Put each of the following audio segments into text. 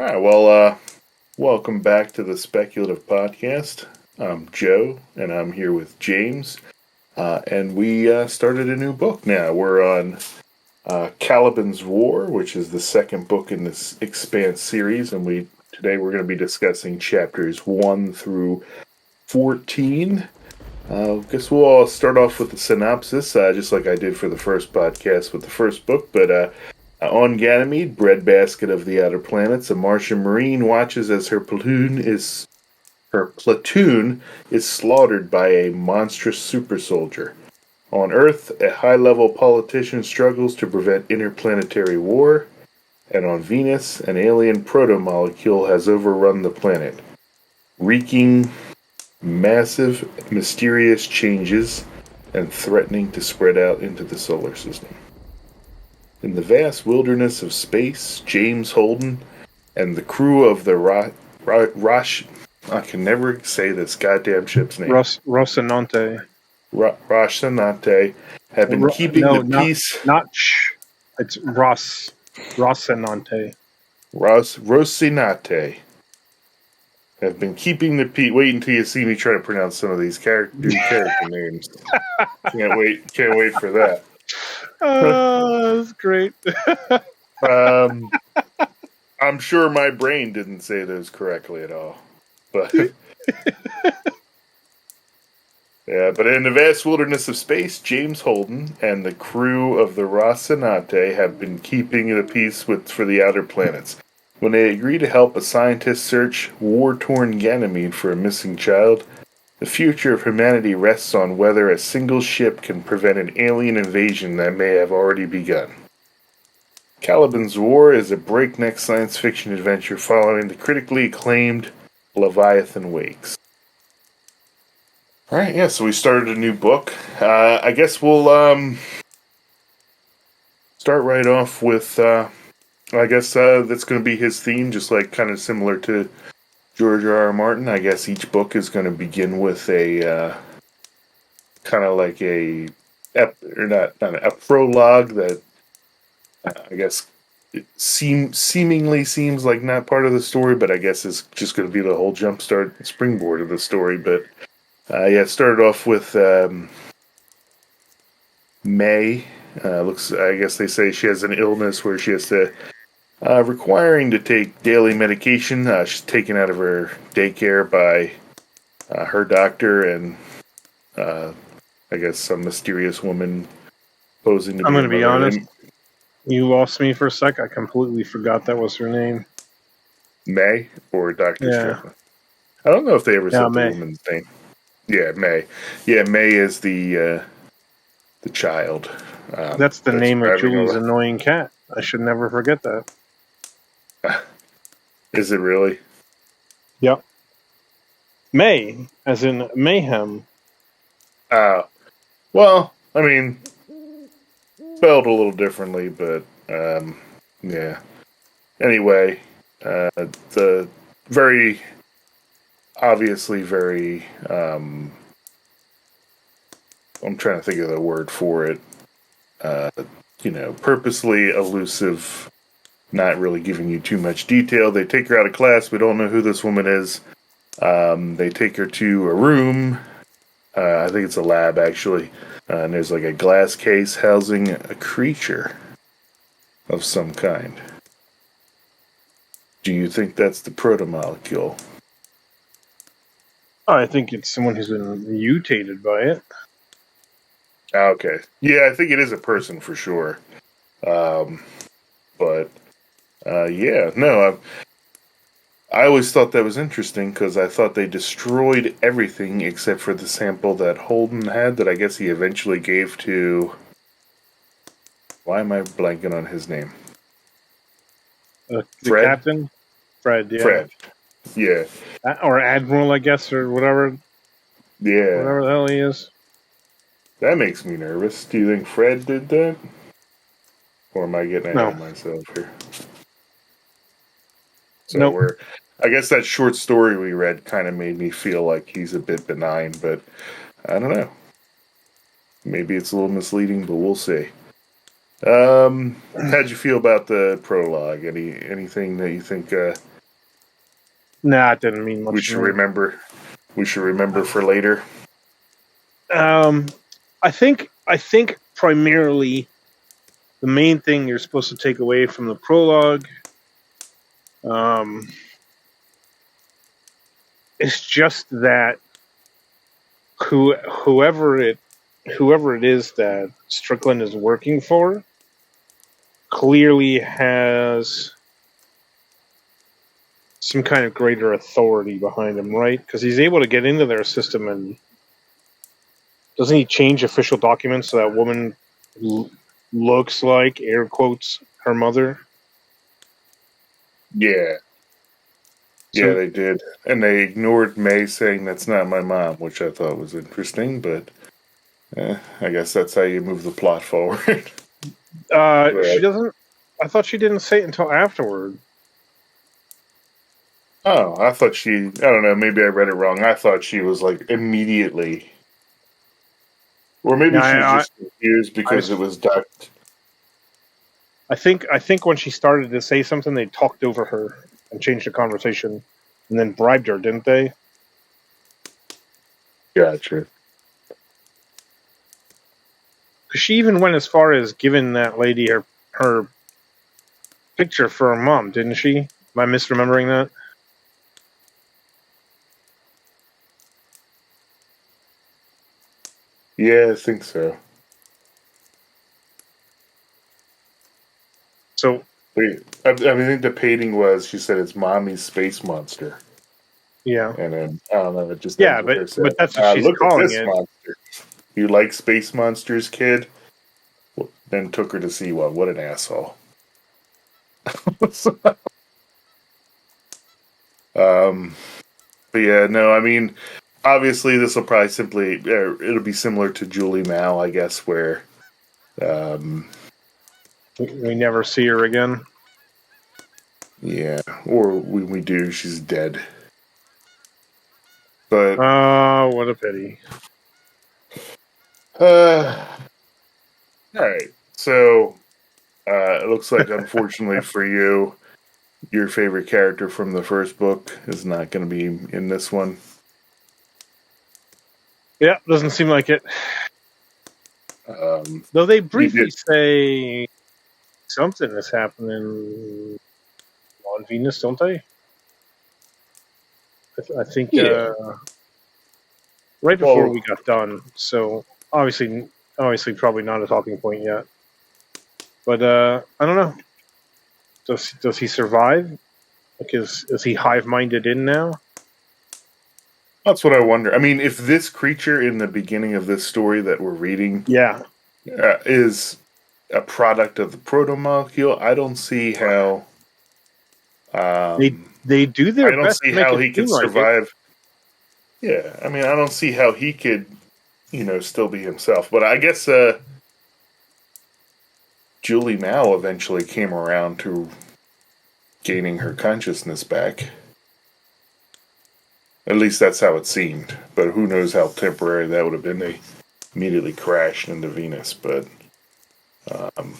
All right, welcome back to the Speculative Podcast. I'm Joe, and I'm here with James, and we started a new book now. We're on Caliban's War, which is the second book in this Expanse series, and today we're going to be discussing chapters 1 through 14. I guess we'll all start off with the synopsis, just like I did for the first podcast with the first book, but on Ganymede, breadbasket of the outer planets, a Martian Marine watches as her platoon is slaughtered by a monstrous super soldier. On Earth, a high-level politician struggles to prevent interplanetary war, and on Venus, an alien protomolecule has overrun the planet, wreaking massive, mysterious changes and threatening to spread out into the solar system. In the vast wilderness of space, James Holden and the crew of the I can never say this goddamn ship's name. Rocinante. Rocinante have been keeping the peace. It's Rocinante. Rocinante have been keeping the peace. Wait until you see me try to pronounce some of these new character names. Can't wait for that. That's great. I'm sure my brain didn't say those correctly at all. But yeah, but in the vast wilderness of space, James Holden and the crew of the Rocinante have been keeping the peace for the outer planets. When they agree to help a scientist search war-torn Ganymede for a missing child, the future of humanity rests on whether a single ship can prevent an alien invasion that may have already begun. Caliban's War is a breakneck science fiction adventure following the critically acclaimed Leviathan Wakes. Alright, yeah, so we started a new book. I guess we'll start right off with, I guess that's going to be his theme, just like kind of similar to George R.R. Martin. I guess each book is going to begin with a kind of like a prologue that I guess seemingly seems like not part of the story, but I guess is just going to be the whole jumpstart springboard of the story. But it started off with May. I guess they say she has an illness where she has to requiring to take daily medication. She's taken out of her daycare by her doctor and I guess some mysterious woman posing to be. I'm going to be honest. You lost me for a sec. I completely forgot that was her name. May or Dr. Strickland? I don't know if they ever said May. The woman's name. Yeah, May. Yeah, May is the child. That's the name of Julie's annoying cat. I should never forget that. Is it really? Yep. May, as in mayhem. Well, I mean, spelled a little differently, but yeah. Anyway, the very obviously very I'm trying to think of the word for it. Purposely elusive, not really giving you too much detail. They take her out of class. We don't know who this woman is. They take her to a room. I think it's a lab, actually. And there's like a glass case housing a creature of some kind. Do you think that's the protomolecule? I think it's someone who's been mutated by it. Okay. Yeah, I think it is a person for sure. But yeah, no, I always thought that was interesting because I thought they destroyed everything except for the sample that Holden had that I guess he eventually gave to... Why am I blanking on his name? The Fred? captain? Fred, yeah. Fred, yeah. Or Admiral, I guess, or whatever. Yeah. Whatever the hell he is. That makes me nervous. Do you think Fred did that? Or am I getting ahead of myself here? So I guess that short story we read kind of made me feel like he's a bit benign, but I don't know. Maybe it's a little misleading, but we'll see. How'd you feel about the prologue? Anything that you think Nah, it didn't mean we much to should me. remember? We should remember for later. I think primarily the main thing you're supposed to take away from the prologue, is just that whoever it is that Strickland is working for clearly has some kind of greater authority behind him, right? Because he's able to get into their system, and doesn't he change official documents so that woman looks like, air quotes, her mother? Yeah, yeah, So they did, and they ignored May saying that's not my mom, which I thought was interesting. But I guess that's how you move the plot forward. she Right. doesn't. I thought she didn't say it until afterward. Oh, I thought she. I don't know. Maybe I read it wrong. I thought she was like immediately, or maybe Yeah, she was just confused because it was ducked. I think when she started to say something, they talked over her and changed the conversation, and then bribed her, didn't they? Gotcha. Because she even went as far as giving that lady her picture for her mom, didn't she? Am I misremembering that? Yeah, I think so. So Wait, I think the painting was. She said it's mommy's space monster, yeah, and then I don't know. It just ends yeah, with but her saying, that's what she's "Look at calling this it. monster. You like space monsters, kid?" Then took her to see one. What an asshole. um, but yeah, no. I mean, obviously, this will probably simply it'll be similar to Julie Mao, I guess, where um, We never see her again. yeah, or when we do, she's dead. But Oh, what a pity. uh, all right. So it looks like, unfortunately for you, your favorite character from the first book is not going to be in this one. Yeah, doesn't seem like it. Though they You briefly did, say something is happening on Venus, don't they? I think yeah. right before Well, we got done. So obviously, probably not a talking point yet. But I don't know. Does he survive? Like, is he hive minded in now? that's what I wonder. I mean, if this creature in the beginning of this story that we're reading Yeah, is a product of the protomolecule, I don't see how. they Um, they do I their don't best see to make how it he could seem like it. survive. Yeah, I mean, I don't see how he could, still be himself. But I guess Julie Mao eventually came around to gaining her consciousness back. At least that's how it seemed. But who knows how temporary that would have been. They immediately crashed into Venus. But um,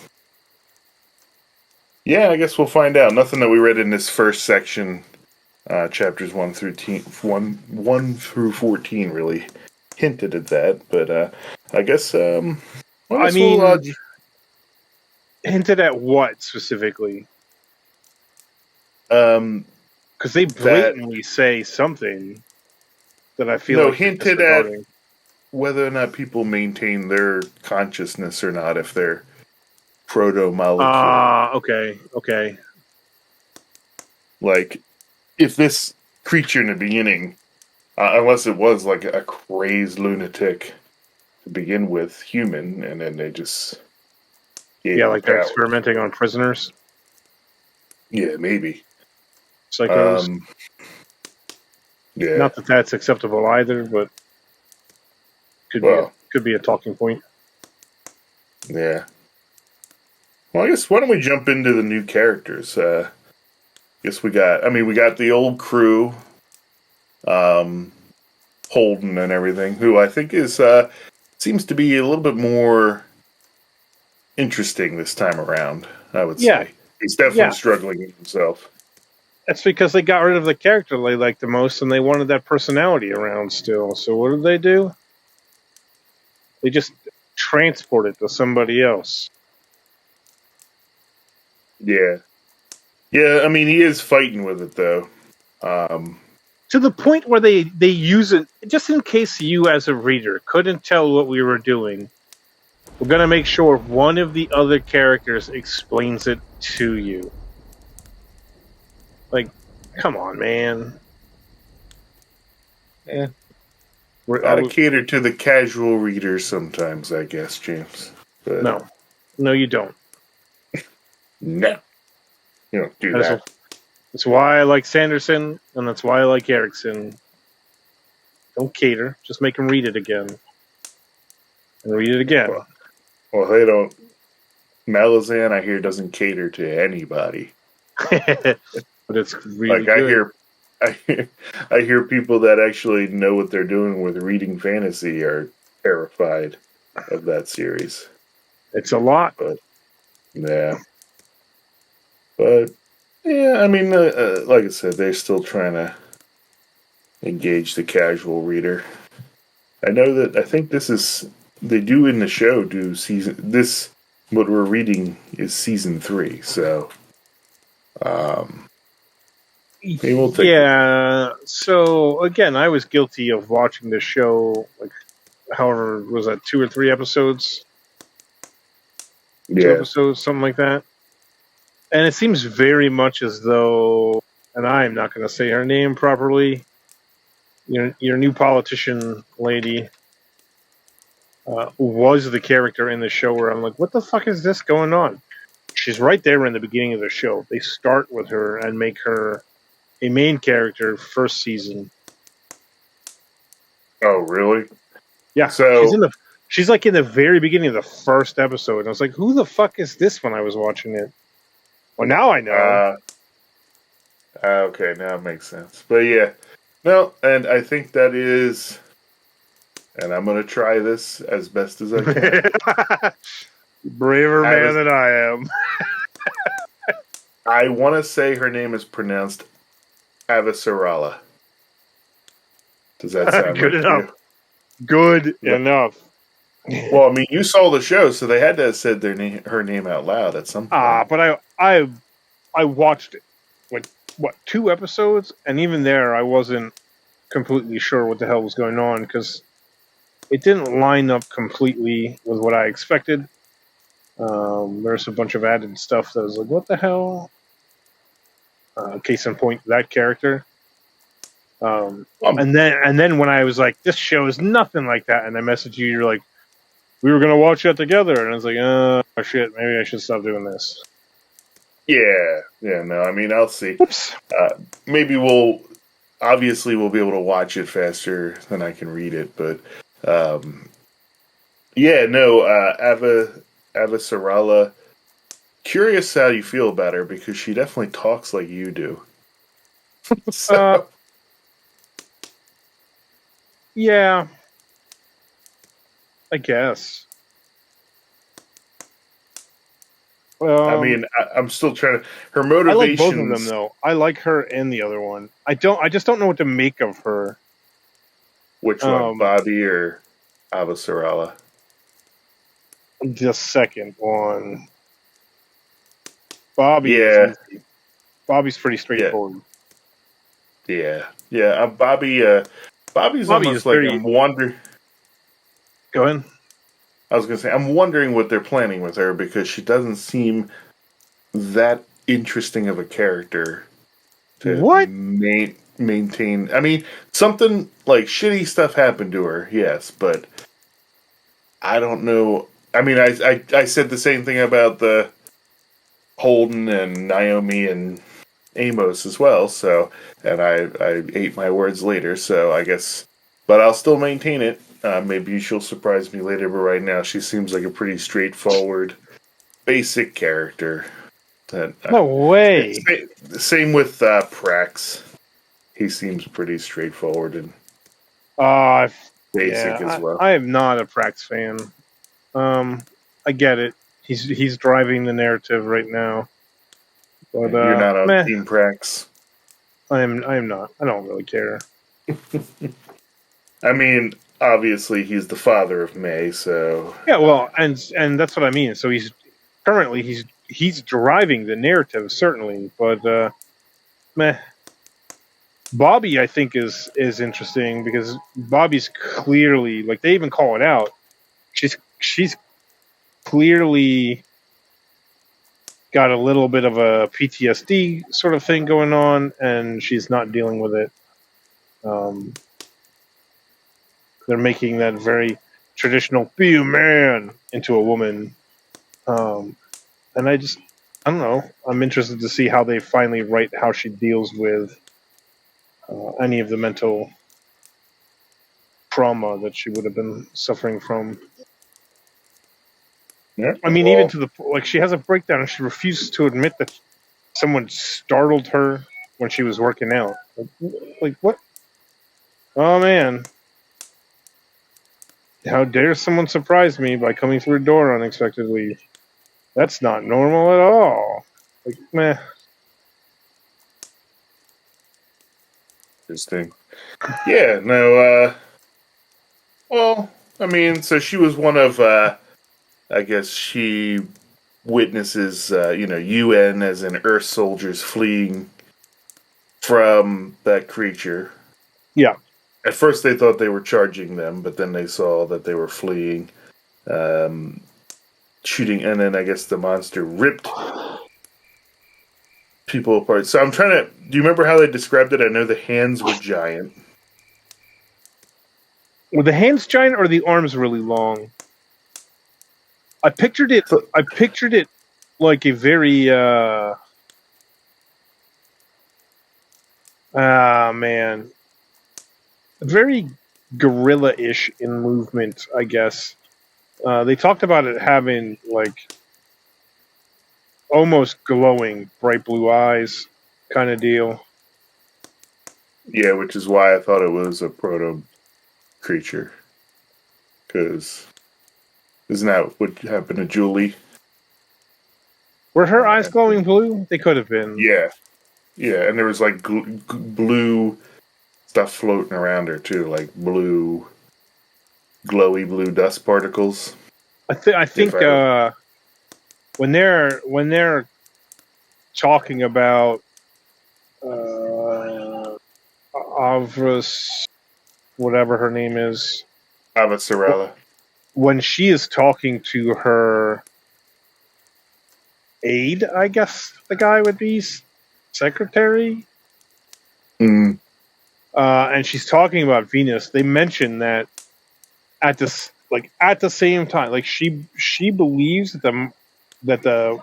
yeah, I guess we'll find out. Nothing that we read in this first section, chapters 1 through 14, really hinted at that. But I guess I I guess we'll mean, hinted at what specifically? um, Because they that blatantly say something that I feel no like they're hinted at disregarding. whether or not people maintain their consciousness or not if they're protomolecule. Okay, okay. Like if this creature in the beginning, unless it was like a crazed lunatic to begin with, human, and then they just gave Yeah, him like they're powers. experimenting on prisoners, Yeah, maybe. psychos. Um, yeah. Not that that's acceptable either, but Well, could be a talking point. yeah. Well, I guess why don't we jump into the new characters? Guess we got the old crew, um, Holden and everything, who I think is seems to be a little bit more interesting this time around, I would Yeah, say. He's definitely yeah. struggling in himself. That's because they got rid of the character they liked the most, and they wanted that personality around still. So what did they do? They just transport it to somebody else. Yeah. Yeah, I mean, he is fighting with it, though. To the point where they use it, just in case you as a reader couldn't tell what we were doing, we're going to make sure one of the other characters explains it to you. Like, come on, man. Yeah. Gotta cater to the casual reader sometimes, I guess, James. But no, you don't. No. You don't do that. That's why I like Sanderson, and that's why I like Erickson. Don't cater. Just make them read it again. And read it again. Well, they don't. Malazan, I hear, doesn't cater to anybody. But it's really like, good. I hear people that actually know what they're doing with reading fantasy are terrified of that series. It's a lot. But, yeah. But, yeah, I mean, like I said, they're still trying to engage the casual reader. I know that, I think this is, they do in the show do what we're reading is season 3, so, maybe we'll take so again, I was guilty of watching the show, like, however, was that 2 or 3 episodes? Yeah. 2 episodes, something like that. And it seems very much as though, and I'm not going to say her name properly, your new politician lady was the character in the show where I'm like, what the fuck is this going on? She's right there in the beginning of the show. They start with her and make her a main character first season. Oh, really? Yeah. So she's like in the very beginning of the first episode. And I was like, who the fuck is this when I was watching it? Well, now I know. Okay, now it makes sense. But yeah. No, and I think that is, and I'm going to try this as best as I can. Braver man than I am. I want to say her name is pronounced Avasarala. Does that sound good right enough? Good enough. Well, I mean, you saw the show, so they had to have said her name out loud at some point. But I watched it. What 2 episodes, and even there, I wasn't completely sure what the hell was going on because it didn't line up completely with what I expected. There's a bunch of added stuff that was like, what the hell? Case in point, that character. And then when I was like, this show is nothing like that, and I messaged you, you're like, we were gonna watch that together, and I was like, oh shit, maybe I should stop doing this. Yeah, no, I mean, I'll see. Oops. Maybe we'll be able to watch it faster than I can read it, but Avasarala. Curious how you feel about her because she definitely talks like you do. So. Yeah, I guess. I mean, I'm still trying to. Her motivation. I like both of them, though. I like her and the other one. I just don't know what to make of her. Which one, Bobbie or Avasarala? The second one. Bobbie. Yeah. Bobbie's pretty straightforward. Yeah. Bobbie's almost like I'm wondering. Go ahead. I was going to say, I'm wondering what they're planning with her because she doesn't seem that interesting of a character to maintain. I mean, something like shitty stuff happened to her, yes, but I don't know. I mean, I said the same thing about the Holden and Naomi and Amos as well, so, and I ate my words later, so I guess, but I'll still maintain it. Maybe she'll surprise me later, but right now she seems like a pretty straightforward, basic character. No way. Same with Prax. He seems pretty straightforward and basic as well. I am not a Prax fan. I get it. He's driving the narrative right now. But You're not on Team Prax. I am not. I don't really care. I mean, obviously he's the father of May, so Yeah, well, and that's what I mean. So currently he's driving the narrative, certainly, but meh. Bobbie, I think, is interesting because Bobbie's clearly, like, they even call it out. She's clearly got a little bit of a PTSD sort of thing going on, and she's not dealing with it. They're making that very traditional "be a man" into a woman, and I don't know. I'm interested to see how they finally write how she deals with any of the mental trauma that she would have been suffering from. yeah. I mean, Well, even to the like, she has a breakdown and she refuses to admit that someone startled her when she was working out. Like what? Oh man! How dare someone surprise me by coming through a door unexpectedly? That's not normal at all. Like, meh. interesting. Yeah, no, well, I mean, so she was one of, I guess she witnesses, UN as in Earth soldiers fleeing from that creature. Yeah. At first they thought they were charging them, but then they saw that they were fleeing, shooting, and then I guess the monster ripped people apart. So I'm trying to. Do you remember how they described it? I know the hands were giant. Were the hands giant or the arms really long? I pictured it. So, I pictured it like a very man, very gorilla-ish in movement, I guess. They talked about it having like almost glowing bright blue eyes kind of deal. yeah, which is why I thought it was a proto creature. Because isn't that what happened to Julie? Were her eyes glowing blue? They could have been. Yeah, yeah, and there was like blue stuff floating around her too, like blue, glowy blue dust particles. I think when they're talking about Avras, whatever her name is, Avasarala. when she is talking to her aide, I guess the guy would be secretary, Mm. and she's talking about Venus. They mention that at the same time, like she believes that the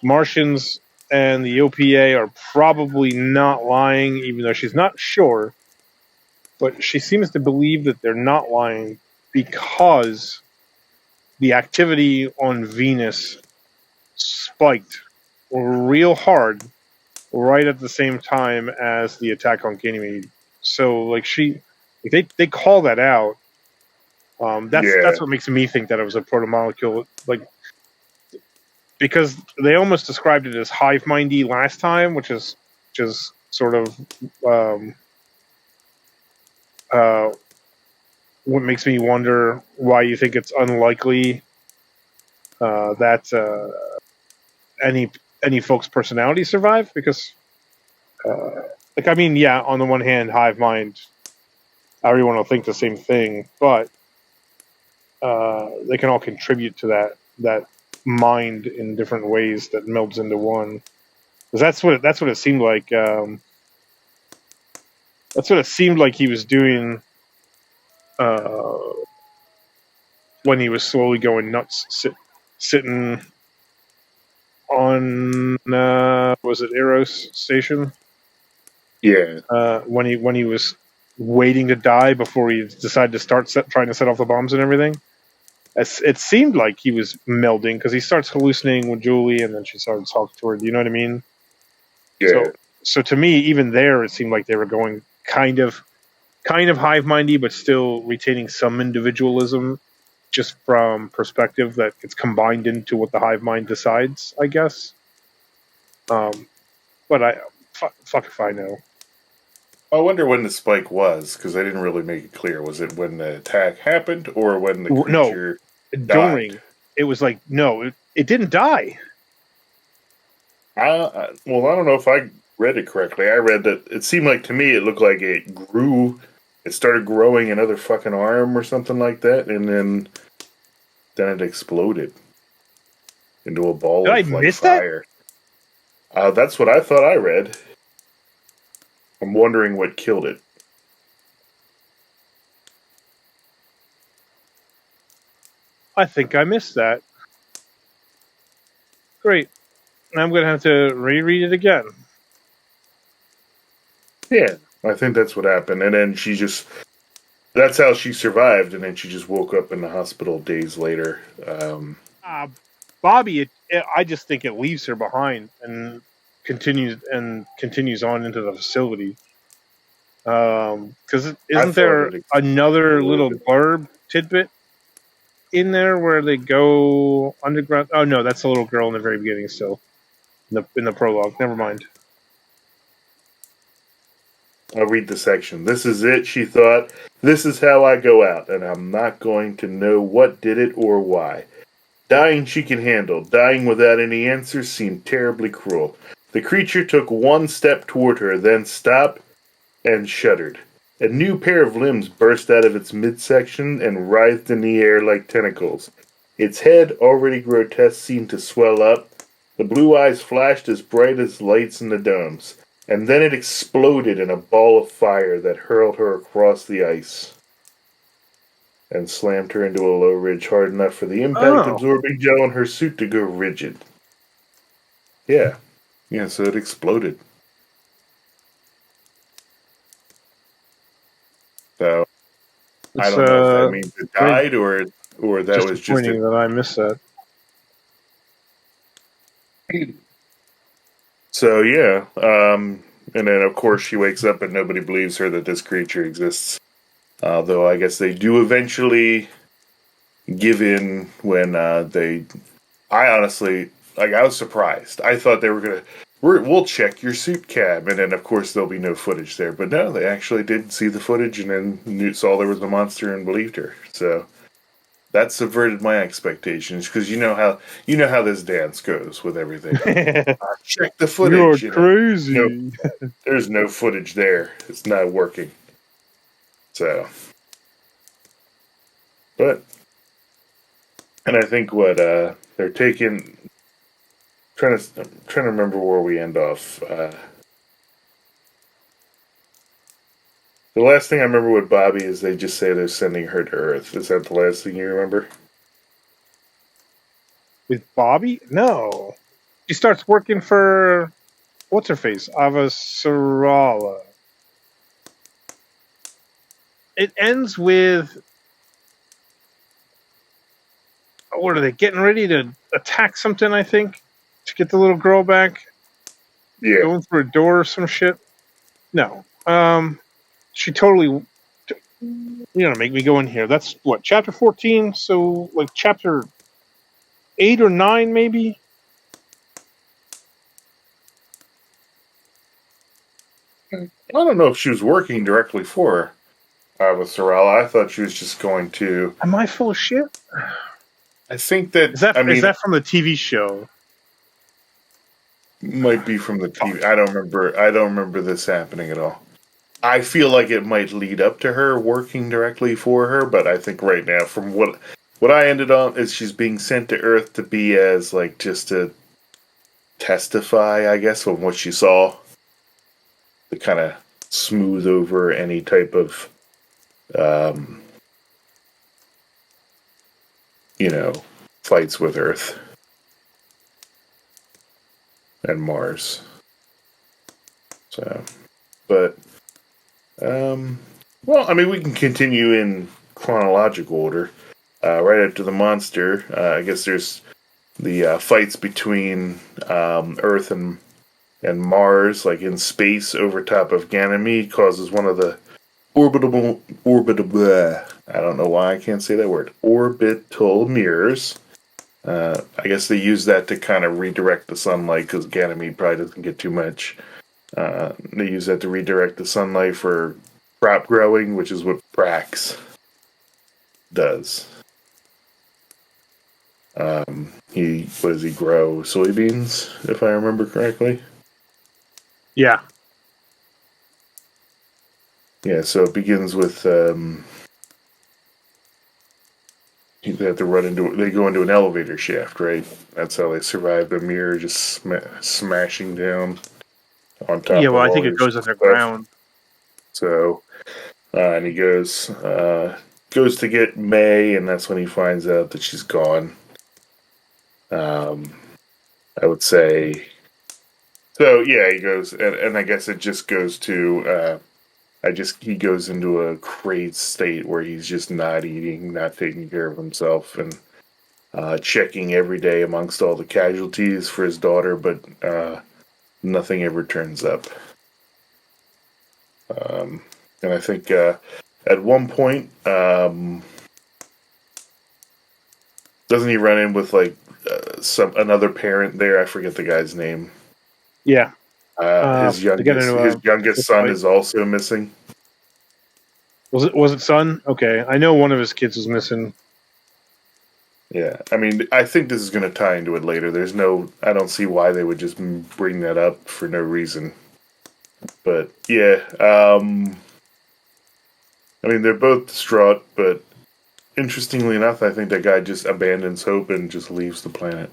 Martians and the OPA are probably not lying, even though she's not sure. But she seems to believe that they're not lying because the activity on Venus spiked real hard right at the same time as the attack on Ganymede. So, like, they call that out. That's what makes me think that it was a protomolecule. Like, because they almost described it as hive mindy last time, which is sort of what makes me wonder why you think it's unlikely that any folks' personalities survive. Because, I mean, yeah, on the one hand, hive mind, everyone will think the same thing, but they can all contribute to that mind in different ways that melds into one. Because that's what it seemed like. That's what it seemed like he was doing when he was slowly going nuts, sitting on was it Eros Station? Yeah. When he was waiting to die before he decided to start trying to set off the bombs and everything. It seemed like he was melding because he starts hallucinating with Julie, and then she starts talking to her. Do you know what I mean? Yeah. So to me, even there, it seemed like they were going kind of hive mindy, but still retaining some individualism. just from perspective that gets combined into what the hive mind decides, I guess. But fuck if I know. I wonder when the spike was, because I didn't really make it clear. Was it when the attack happened or when the creature During. died? It was like, no, it didn't die. Well, I don't know if I read it correctly. I read that it seemed like to me it looked like it grew. It started growing another fucking arm or something like that, and then it exploded into a ball Did I of like miss that? fire. That's what I thought I read. I'm wondering what killed it. I think I missed that. Great. I'm going to have to reread it again. Yeah, I think that's what happened. And then that's how she survived, and then she just woke up in the hospital days later. Bobbie, I just think it leaves her behind and continues on into the facility. Because isn't there another little blurb tidbit in there where they go underground? Oh no, that's the little girl in the very beginning still. In the prologue. Never mind. I'll read the section. This is it, she thought. This is how I go out, and I'm not going to know what did it or why. Dying she can handle. Dying without any answers seemed terribly cruel. The creature took one step toward her, then stopped and shuddered. A new pair of limbs burst out of its midsection and writhed in the air like tentacles. Its head, already grotesque, seemed to swell up. The blue eyes flashed as bright as lights in the domes. And then it exploded in a ball of fire that hurled her across the ice and slammed her into a low ridge hard enough for the impact absorbing gel in her suit to go rigid. Yeah. Yeah, so it exploded. So I don't know if that means it died or that was just that I missed that. So yeah, and then of course she wakes up and nobody believes her that this creature exists. Though I guess they do eventually give in when they. I honestly, I was surprised. I thought they were gonna. We'll check your suit cab, and then of course there'll be no footage there. But no, they actually did see the footage and then saw there was a monster and believed her. So that subverted my expectations because you know how this dance goes with everything. Check the footage. You're crazy. There's no footage there. It's not working. So, but, and I think what they're taking. I'm trying to remember where we end off. The last thing I remember with Bobbie is they just say they're sending her to Earth. Is that the last thing you remember? With Bobbie? No. She starts working for what's her face? Avasarala. It ends with what are they getting ready to attack something, I think? To get the little girl back? Yeah. Going through a door or some shit? No. She totally make me go in here. That's what, chapter 14? So like chapter 8 or 9 maybe? I don't know if she was working directly for Avasarala. I thought she was just going to. Am I full of shit? I think that is that from the TV show? Might be from the TV. I don't remember this happening at all. I feel like it might lead up to her working directly for her, but I think right now, from what I ended on, is she's being sent to Earth to be as like just to testify, I guess, on what she saw, to kind of smooth over any type of, fights with Earth and Mars. So, but. Well, I mean, we can continue in chronological order. Right after the monster, I guess there's the fights between Earth and Mars, like in space over top of Ganymede, causes one of the I don't know why I can't say that word. Orbital mirrors. I guess they use that to kind of redirect the sunlight because Ganymede probably doesn't get too much. They use that to redirect the sunlight for crop growing, which is what Prax does. What does he grow? Soybeans, if I remember correctly. Yeah. Yeah, so it begins with they have to they go into an elevator shaft, right? That's how they survive the mirror just smashing down on Yeah, top well, of I all think it their goes stuff. underground. So, and he goes to get May, and that's when he finds out that she's gone. I would say. So yeah, he goes, and I guess it just goes to. He goes into a crazed state where he's just not eating, not taking care of himself, and checking every day amongst all the casualties for his daughter, but nothing ever turns up. And I think at one point, doesn't he run in with like some another parent there? I forget the guy's name. Yeah. His To get into his a youngest son fight. is also missing. Was it son? Okay, I know one of his kids was missing. Yeah, I mean, I think this is going to tie into it later. I don't see why they would just bring that up for no reason. But yeah, I mean, they're both distraught, but interestingly enough, I think that guy just abandons hope and just leaves the planet.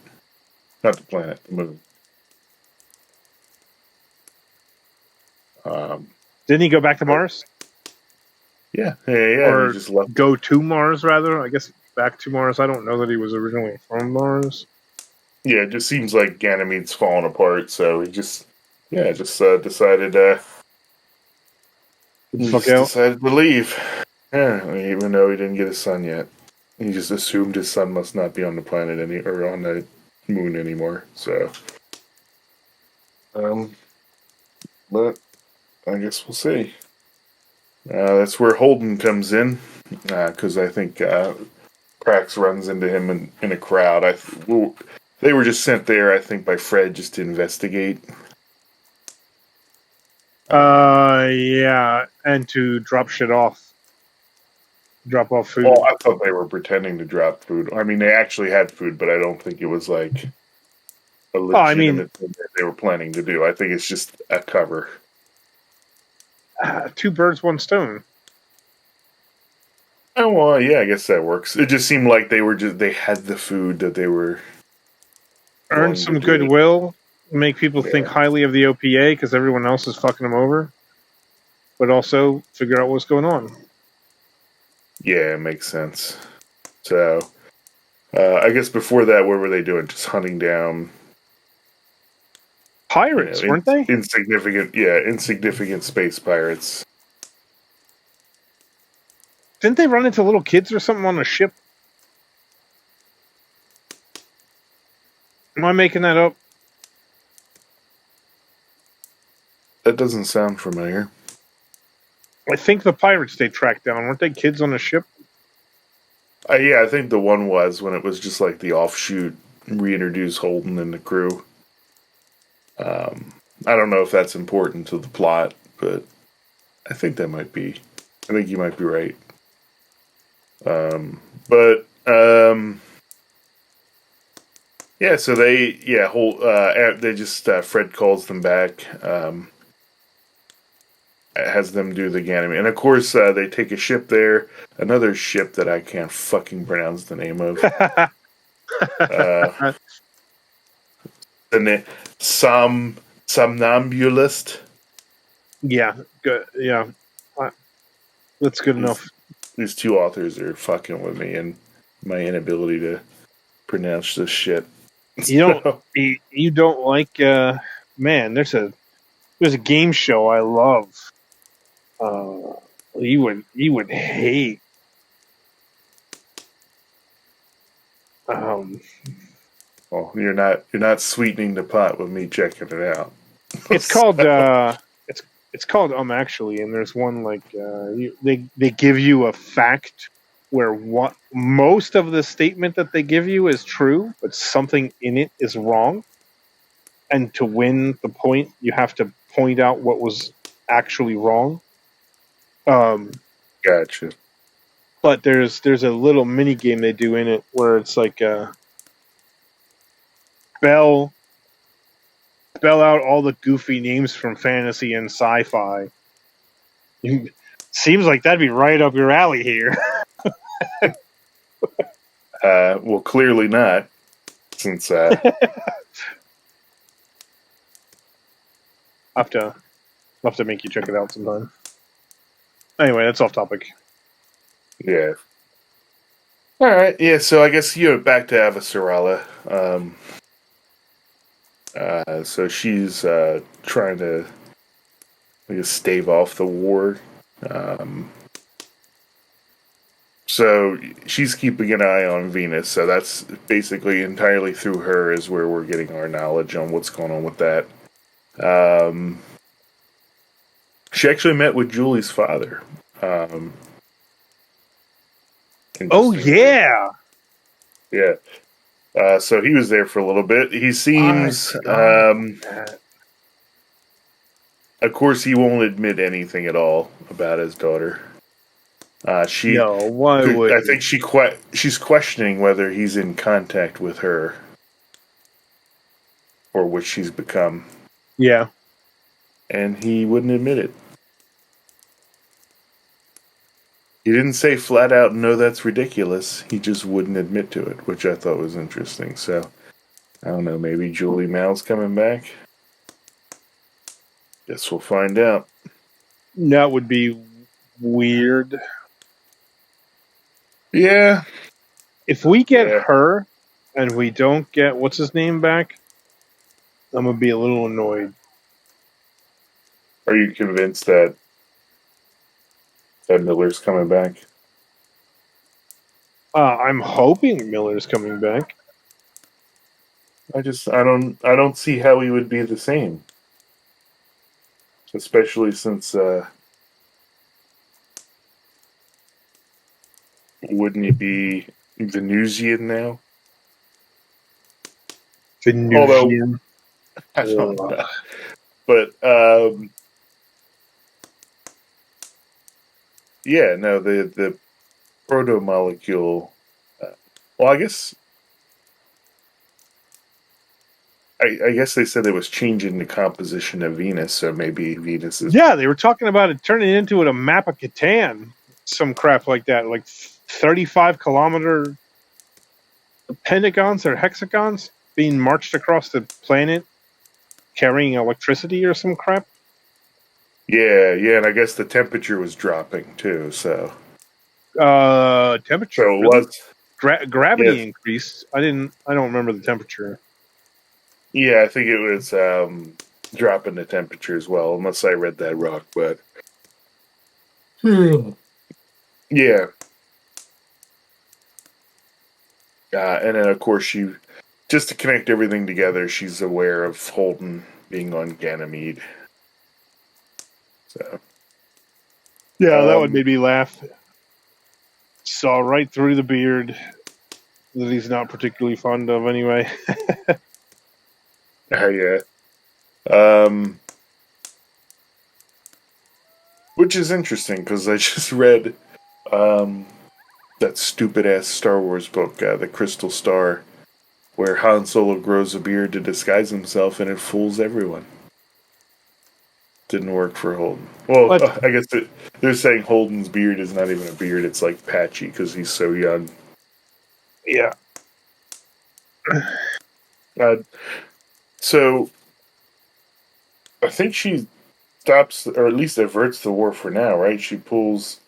Not the planet, the moon. Um, Didn't he go back to Mars? yeah. He Or just left. go to Mars, rather? I guess back to Mars. I don't know that he was originally from Mars. Yeah, it just seems like Ganymede's falling apart, so decided Get the he fuck just out. decided to leave. Yeah, even though he didn't get his son yet, he just assumed his son must not be on the planet or on the moon anymore. So, um, but I guess we'll see. That's where Holden comes in, because I think Prax runs into him in a crowd. They were just sent there, I think, by Fred just to investigate. Yeah, and to drop shit off. Drop off food. Well, I thought they were pretending to drop food. I mean, they actually had food, but I don't think it was like a Oh, I mean, legitimate thing that they were planning to do. I think it's just a cover. two birds, one stone. Oh well, yeah, I guess that works. It just seemed like they had the food that they were Earn going to some do. goodwill. Make people think Yeah, highly of the OPA because everyone else is fucking them over. But also figure out what's going on. yeah, it makes sense. So, I guess before that, what were they doing? Just hunting down, Pirates, weren't they? insignificant space pirates. Didn't they run into little kids or something on a ship? Am I making that up? That doesn't sound familiar. I think the pirates they tracked down weren't they kids on a ship? Yeah, I think the one was when it was just like the offshoot reintroduce Holden and the crew. I don't know if that's important to the plot, but I think that might be. I think you might be right. But yeah, so they just Fred calls them back, has them do the Ganymede, and of course they take a ship there, another ship that I can't fucking pronounce the name of. uh, Somnambulist. Yeah, good. Yeah, that's good enough. These two authors are fucking with me and my inability to pronounce this shit. You don't like man. There's a game show I love. You would hate. Um, Well, you're not sweetening the pot with me checking it out. it's called it's called actually, and there's one like they give you a fact where most of the statement that they give you is true, but something in it is wrong. And to win the point, you have to point out what was actually wrong. Gotcha. But there's a little mini game they do in it where it's like spell out all the goofy names from fantasy and sci-fi. Seems like that'd be right up your alley here. Well, clearly not, since I'll have to make you check it out sometime. Anyway, that's off topic. yeah. All right, yeah. So I guess back to Avasarala. So she's trying to, I guess, stave off the war. So she's keeping an eye on Venus. So that's basically entirely through her is where we're getting our knowledge on what's going on with that. She actually met with Julie's father. Oh yeah, yeah. So he was there for a little bit. He seems, of course, he won't admit anything at all about his daughter. why would I think she's questioning whether he's in contact with her, or what she's become. Yeah, and he wouldn't admit it. He didn't say flat out, no, that's ridiculous. He just wouldn't admit to it, which I thought was interesting. So, I don't know, maybe Julie Mal's coming back? Guess we'll find out. that would be weird. Yeah. If we get her and we don't get what's his name back, I'm gonna be a little annoyed. Are you convinced that Miller's coming back? I'm hoping Miller's coming back. I don't see how he would be the same. Especially since wouldn't he be Venusian now? Venusian. Although, I don't know. But yeah, no, the protomolecule. Well, I guess they said it was changing the composition of Venus, so maybe Venus is. Yeah, they were talking about it turning into a map of Catan, some crap like that, like 35-kilometer pentagons or hexagons being marched across the planet, carrying electricity or some crap. Yeah, and I guess the temperature was dropping too. So temperature. So it really? was Gravity increased. I don't remember the temperature. Yeah, I think it was dropping the temperature as well, unless I read that wrong. But yeah, and then of course just to connect everything together, she's aware of Holden being on Ganymede. So yeah, that one made me laugh. Saw right through the beard that he's not particularly fond of anyway. yeah. Which is interesting because I just read that stupid ass Star Wars book, The Crystal Star, where Han Solo grows a beard to disguise himself and it fools everyone. Didn't work for Holden. Well, I guess they're saying Holden's beard is not even a beard, it's like patchy because he's so young. Yeah. So I think she stops, or at least averts the war for now, right? She pulls.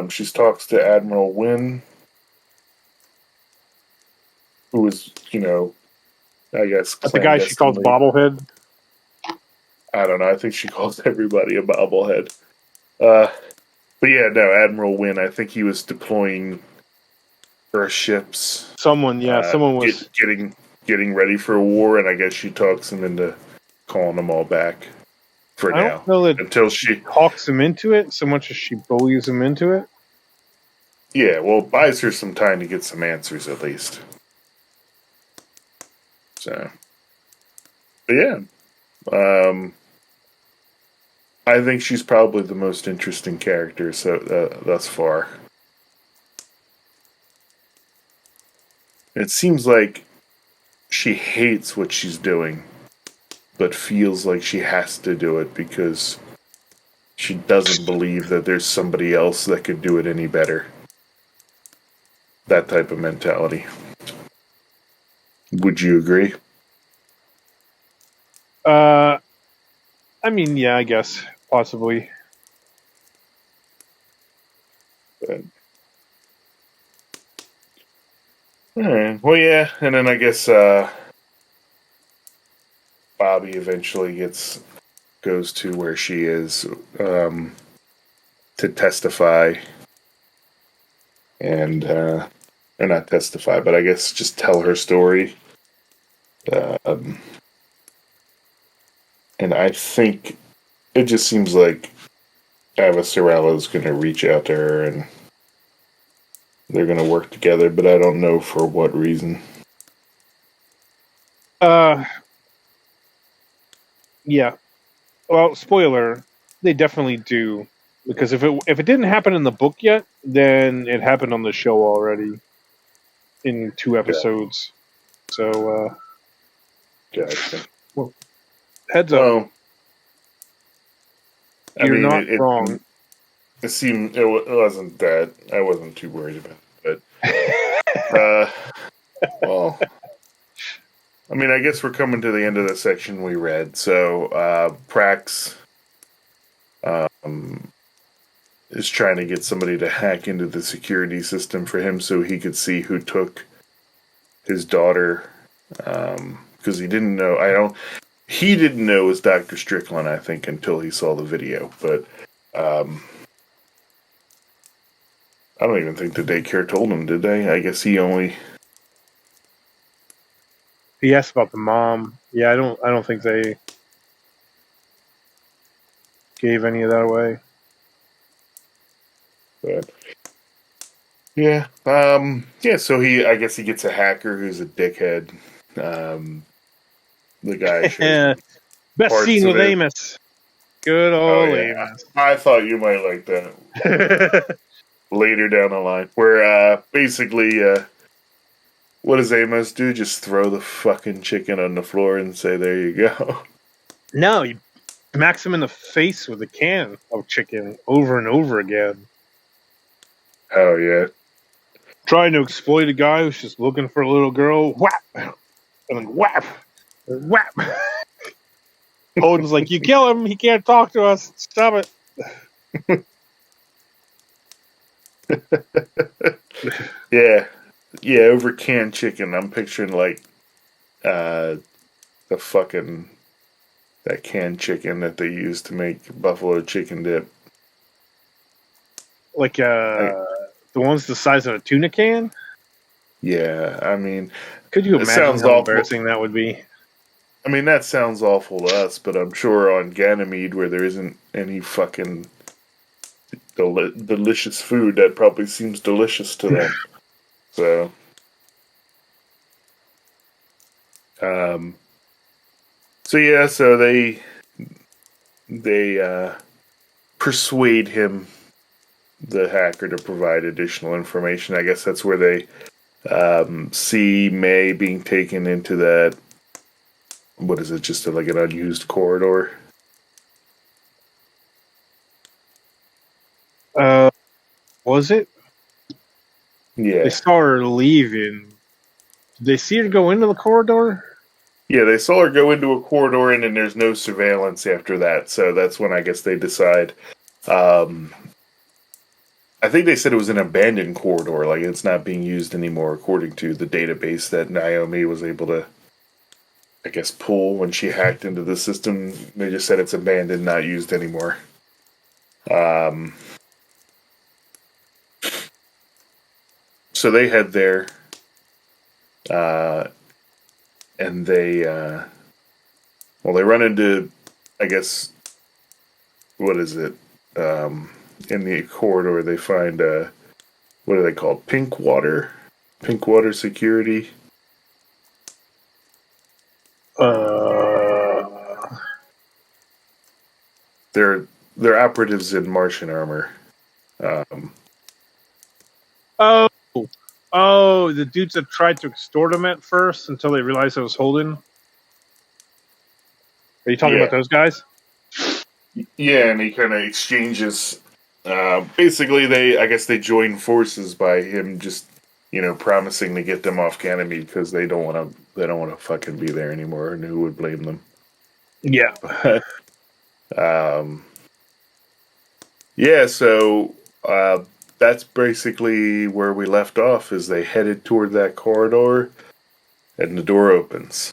She talks to Admiral Wynn, who is, I guess that's the guy she calls Bobblehead. I don't know. I think she calls everybody a bobblehead. But yeah, no, Admiral Wynn. I think he was deploying Earth ships. Someone was getting ready for a war, and I guess she talks him into calling them all back for now. I don't know that until she talks him into it so much as she bullies him into it. Yeah, well, it buys her some time to get some answers at least. So, but yeah, I think she's probably the most interesting character thus far. It seems like she hates what she's doing, but feels like she has to do it because she doesn't believe that there's somebody else that could do it any better. That type of mentality. Would you agree? I mean, yeah, I guess possibly. But, all right. Well, yeah, and then I guess Bobbie eventually goes to where she is to testify, and or not testify, but I guess just tell her story. Um, and I think it just seems like Avasarala is going to reach out to her and they're going to work together, but I don't know for what reason. Yeah. Well, spoiler, they definitely do, because if it didn't happen in the book yet, then it happened on the show already in 2 episodes. So, Gotcha. well, heads up, Well, I you're mean, not wrong. it seemed it wasn't that I wasn't too worried about it, but well, I mean, I guess we're coming to the end of the section we read. So Prax is trying to get somebody to hack into the security system for him so he could see who took his daughter, because he didn't know. He didn't know it was Dr. Strickland, I think, until he saw the video. But I don't even think the daycare told him, did they? I guess he only. He asked about the mom. Yeah, I don't think they gave any of that away. But yeah, yeah. So I guess he gets a hacker who's a dickhead. The guy shows him Best parts scene of with it. Amos. Good Oh old yeah, Amos. I thought you might like that later down the line, where basically, what does Amos do? Just throw the fucking chicken on the floor and say, "There you go." No, he smacks him in the face with a can of chicken over and over again. Oh yeah, Trying to exploit a guy who's just looking for a little girl. Whap! And then whap! Whap! Odin's like, you kill him, he can't talk to us. Stop it. yeah, yeah. Over canned chicken, I'm picturing like uh, the fucking that canned chicken that they use to make buffalo chicken dip. Like I, the ones the size of a tuna can? yeah, I mean, Could you it imagine sounds how awful. embarrassing that would be? I mean, that sounds awful to us, but I'm sure on Ganymede, where there isn't any fucking delicious food, that probably seems delicious to them. So, um, so yeah, so they persuade him, the hacker, to provide additional information. I guess that's where they see May being taken into that. What is it? Just like an unused corridor. Uh, was it? They Yeah, saw her leaving. Did they see her go into the corridor? yeah. They saw her go into a corridor, and then there's no surveillance after that. So that's when I guess they decide. Um, I think they said it was an abandoned corridor, like it's not being used anymore, according to the database that Naomi was able to, I guess, pull when she hacked into the system. They just said it's abandoned, not used anymore. Um, so they head there, uh, and they run into, I guess, what is it? In the corridor, they find what are they called? Pink water security. They're operatives in Martian armor. Oh, the dudes that tried to extort him at first until they realized I was holding. Are you talking about those guys? Yeah, and he kind of exchanges. Basically, I guess they join forces by him just, promising to get them off Ganymede because they don't want to. They don't want to fucking be there anymore, and who would blame them? Yeah. But, yeah. So that's basically where we left off. Is they headed toward that corridor, and the door opens.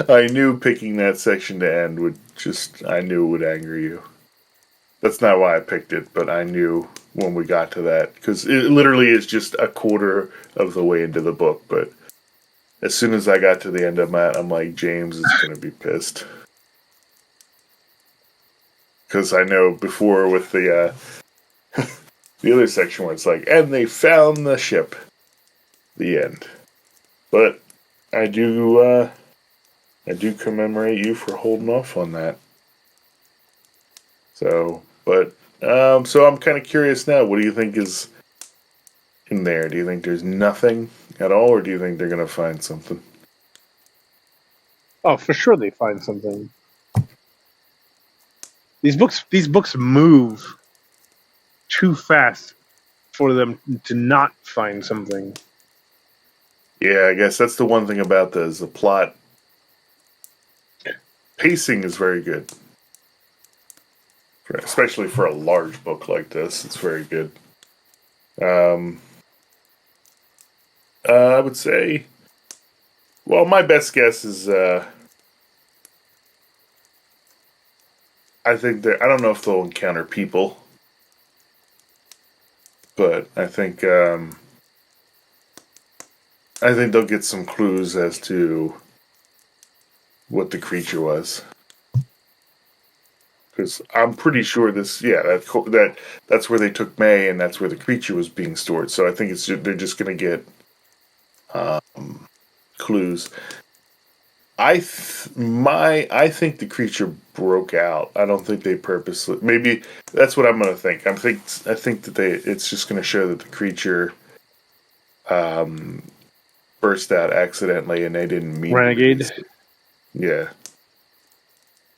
I knew picking that section to end I knew it would anger you. That's not why I picked it, but I knew when we got to that because it literally is just a quarter of the way into the book. But as soon as I got to the end of that, I'm like, James is gonna be pissed because I know before with the the other section where it's like, and they found the ship. The end. But I do commemorate you for holding off on that. So, but so I'm kind of curious now. What do you think is in there? Do you think there's nothing at all, or do you think they're gonna find something? Oh, for sure they find something. These books move too fast for them to not find something. Yeah, I guess that's the one thing about this. The plot pacing is very good, especially for a large book like this. It's very good. Um, I would say, well, my best guess is I think that I don't know if they'll encounter people, but I think they'll get some clues as to what the creature was. Because I'm pretty sure that's where they took May, and that's where the creature was being stored. So I think they're just going to get clues. I think the creature broke out. I don't think they purposely. Maybe that's what I'm going to think. I think that it's just going to show that the creature burst out accidentally, and they didn't mean Renegade. to release it. Yeah,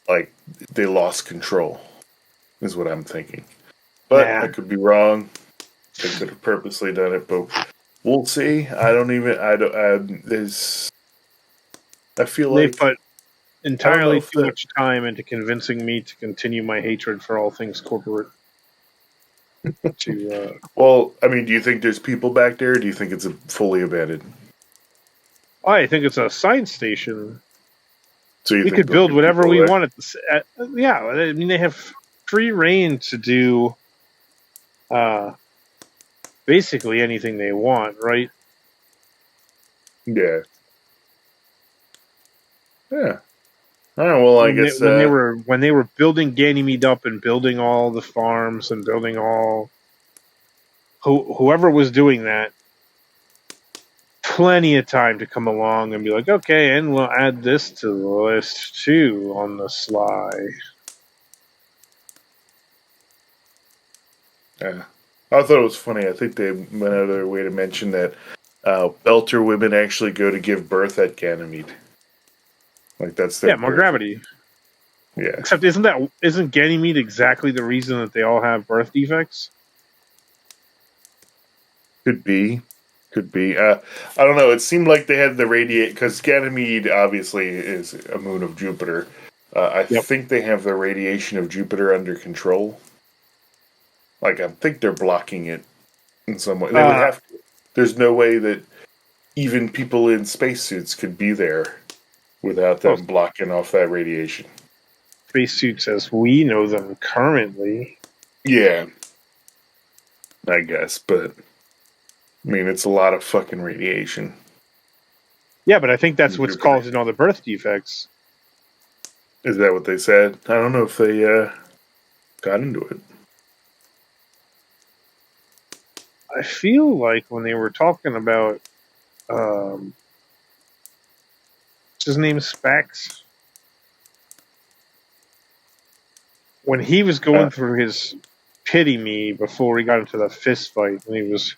like they lost control, is what I'm thinking. But I could be wrong. They could have purposely done it, but we'll see. I feel They like put entirely too much time into convincing me to continue my hatred for all things corporate. Well, I mean, do you think there's people back there, or do you think it's fully abandoned? I think it's a science station. So we could build whatever we want yeah, I mean, they have free reign to do basically anything they want, right? Yeah. Yeah. All right. Well, I guess when they were building Ganymede up and building all the farms and building all whoever was doing that, plenty of time to come along and be like, okay, and we'll add this to the list too on the sly. Yeah. I thought it was funny. I think they went out of their way to mention that Belter women actually go to give birth at Ganymede. Like that's their more gravity. Yeah. Except isn't Ganymede exactly the reason that they all have birth defects? Could be. I don't know. It seemed like they had the radiate because Ganymede obviously is a moon of Jupiter. I think they have the radiation of Jupiter under control. Like I think they're blocking it in some way. They would have to. There's no way that even people in spacesuits could be there without them blocking off that radiation. Spacesuits as we know them currently. Yeah. I guess, but I mean, it's a lot of fucking radiation. Yeah, but I think that's what's causing all the birth defects. Is that what they said? I don't know if they got into it. I feel like when they were talking about, what's his name, Spax? When he was going through his pity me before he got into the fist fight, and he was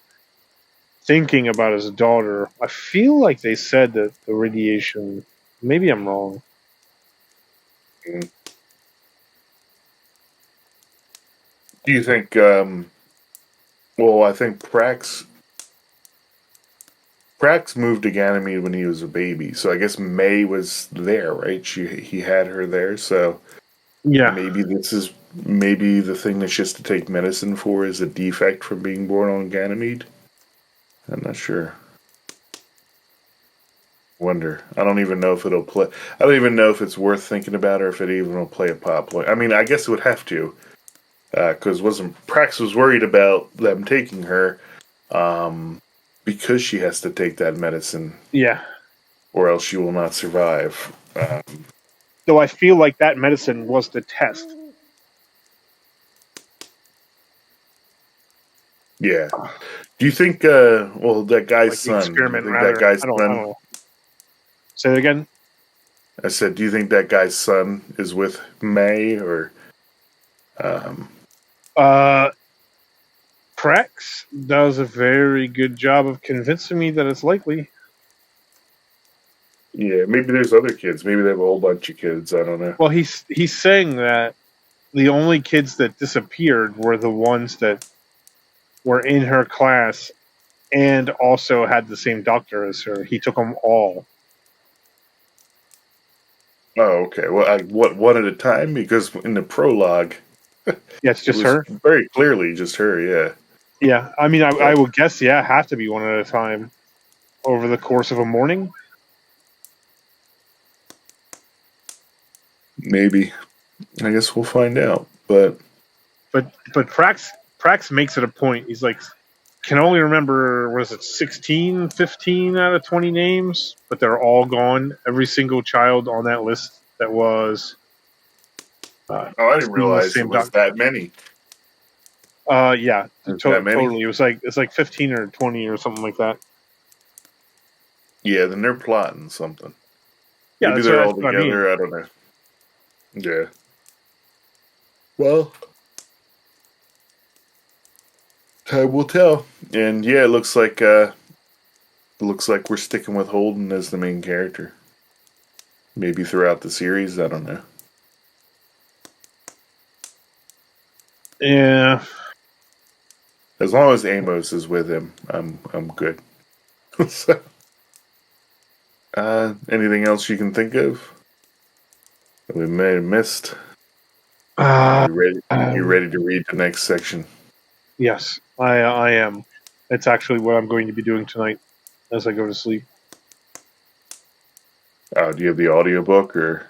thinking about his daughter, I feel like they said that the radiation, maybe I'm wrong. Do you think, well, I think Prax moved to Ganymede when he was a baby, so I guess May was there, right? He had her there, so Yeah. maybe the thing that she has to take medicine for is a defect from being born on Ganymede. I'm not sure. Wonder. I don't even know if it'll play. I don't even know if it's worth thinking about or if it even will play a pop. I mean, I guess it would have to, because wasn't Prax was worried about them taking her, because she has to take that medicine. Yeah. Or else she will not survive. Though I feel like that medicine was the test. Yeah. Do you think? Well, that guy's Like the son. Do you experiment, think that rather. guy's I don't son? know. Say it again. I said, do you think that guy's son is with May or? Prax does a very good job of convincing me that it's likely. Yeah, maybe there's other kids. Maybe they have a whole bunch of kids. I don't know. Well, he's saying that the only kids that disappeared were the ones that were in her class and also had the same doctor as her. He took them all. Oh, okay. Well, what one at a time? Because in the prologue, Yeah, it's it just was her. very clearly just her. Yeah. Yeah, I mean, I But would guess, yeah, have to be one at a time over the course of a morning. maybe. I guess we'll find out. But Prax makes it a point. He's like, can only remember, was it 16, 15 out of 20 names, but they're all gone. Every single child on that list that was oh, I didn't seeing the realize it same was doctor. that many. Yeah, That many? totally. It's like 15 or 20 or something like that. Yeah, then they're plotting something. Yeah, Maybe they're all that's what I mean. together. I don't know. Yeah. Well, time will tell. And yeah, it looks like we're sticking with Holden as the main character. Maybe throughout the series. I don't know. Yeah. As long as Amos is with him, I'm good. So, anything else you can think of that we may have missed? Uh, You ready? You um, ready to read the next section? yes, I am. It's actually what I'm going to be doing tonight as I go to sleep. Do you have the audiobook or?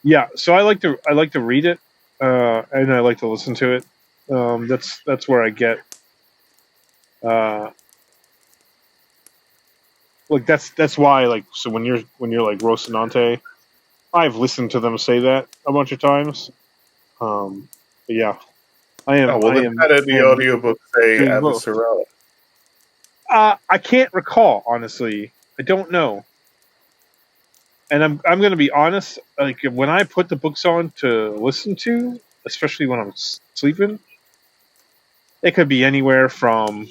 Yeah, so I like to read it, and I like to listen to it. That's where I get, uh, like that's why, like, so when you're like Rocinante, I've listened to them say that a bunch of times. But yeah, Oh well, then how did I the am audiobook say doing both. Avasarala? I can't recall, honestly. I don't know. And I'm going to be honest. Like, when I put the books on to listen to, especially when I'm sleeping, it could be anywhere from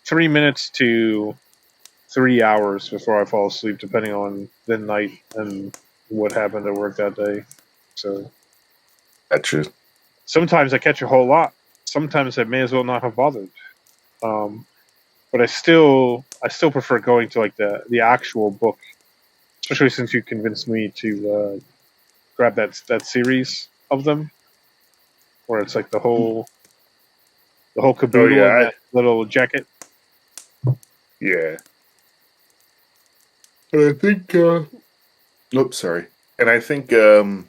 3 minutes to 3 hours before I fall asleep, depending on the night and what happened at work that day. So Gotcha. sometimes I catch a whole lot. Sometimes I may as well not have bothered. Um, but I still prefer going to like the actual book, especially since you convinced me to grab that series of them, where it's like the whole Oh caboodle in yeah, that little jacket. yeah. And I think. Oops, sorry. And I think when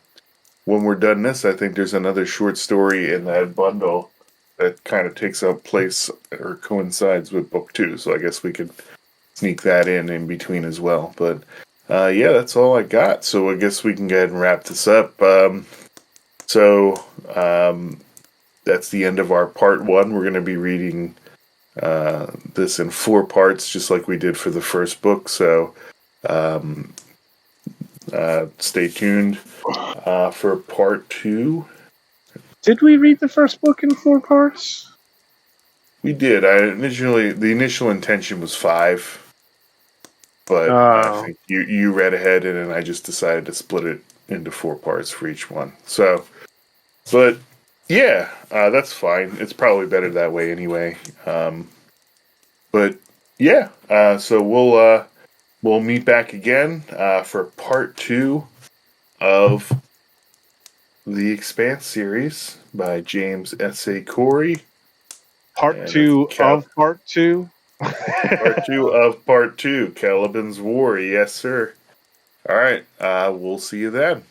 we're done this, I think there's another short story in that bundle that kind of takes up place or coincides with book two. So I guess we could sneak that in between as well. But yeah, that's all I got. So I guess we can go ahead and wrap this up. So that's the end of our part 1. We're going to be reading this in 4 parts, just like we did for the first book. So stay tuned for part 2. Did we read the first book in 4 parts? We did. The initial intention was 5, but I think you read ahead, and then I just decided to split it into 4 parts for each one. So, but yeah, that's fine. It's probably better that way anyway. But yeah, so we'll meet back again for part 2 of the Expanse series by James S.A. Corey. Part 2 of part 2? Part 2 of part 2, Caliban's War. Yes, sir. All right. We'll see you then.